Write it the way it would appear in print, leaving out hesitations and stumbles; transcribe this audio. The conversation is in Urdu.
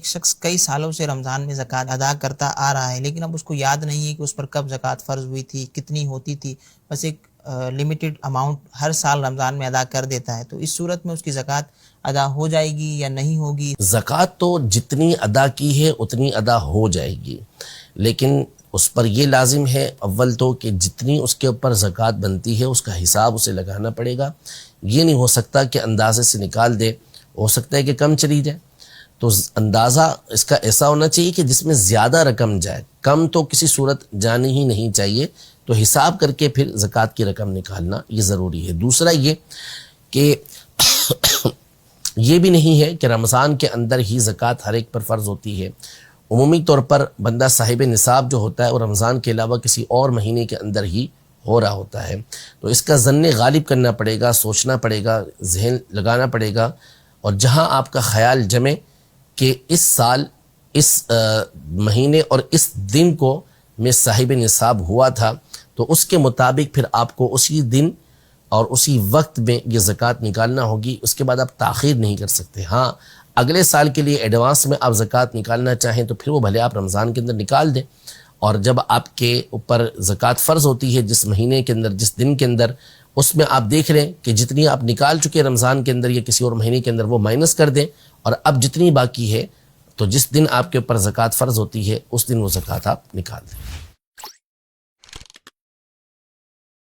ایک شخص کئی سالوں سے رمضان میں زکوٰۃ ادا کرتا آ رہا ہے، لیکن اب اس کو یاد نہیں ہے کہ اس پر کب زکوٰۃ فرض ہوئی تھی، کتنی ہوتی تھی، بس ایک لمیٹڈ اماؤنٹ ہر سال رمضان میں ادا کر دیتا ہے، تو اس صورت میں اس کی زکوٰۃ ادا ہو جائے گی یا نہیں ہوگی؟ زکوٰۃ تو جتنی ادا کی ہے اتنی ادا ہو جائے گی، لیکن اس پر یہ لازم ہے اول تو کہ جتنی اس کے اوپر زکوٰۃ بنتی ہے اس کا حساب اسے لگانا پڑے گا۔ یہ نہیں ہو سکتا کہ اندازے سے نکال دے، ہو سکتا ہے کہ کم چلی جائے، تو اندازہ اس کا ایسا ہونا چاہیے کہ جس میں زیادہ رقم جائے، کم تو کسی صورت جانی ہی نہیں چاہیے، تو حساب کر کے پھر زکوٰۃ کی رقم نکالنا یہ ضروری ہے۔ دوسرا یہ کہ یہ بھی نہیں ہے کہ رمضان کے اندر ہی زکوٰۃ ہر ایک پر فرض ہوتی ہے۔ عمومی طور پر بندہ صاحب نصاب جو ہوتا ہے وہ رمضان کے علاوہ کسی اور مہینے کے اندر ہی ہو رہا ہوتا ہے، تو اس کا ظن غالب کرنا پڑے گا، سوچنا پڑے گا، ذہن لگانا پڑے گا، اور جہاں آپ کا خیال جمے کہ اس سال اس مہینے اور اس دن کو میں صاحب نصاب ہوا تھا، تو اس کے مطابق پھر آپ کو اسی دن اور اسی وقت میں یہ زکوٰۃ نکالنا ہوگی، اس کے بعد آپ تاخیر نہیں کر سکتے۔ ہاں اگلے سال کے لیے ایڈوانس میں آپ زکوٰۃ نکالنا چاہیں تو پھر وہ بھلے آپ رمضان کے اندر نکال دیں، اور جب آپ کے اوپر زکوٰۃ فرض ہوتی ہے جس مہینے کے اندر، جس دن کے اندر، اس میں آپ دیکھ لیں کہ جتنی آپ نکال چکے رمضان کے اندر یا کسی اور مہینے کے اندر وہ مائنس کر دیں، اور اب جتنی باقی ہے تو جس دن آپ کے اوپر زکوٰۃ فرض ہوتی ہے اس دن وہ زکوٰۃ آپ نکال دیں۔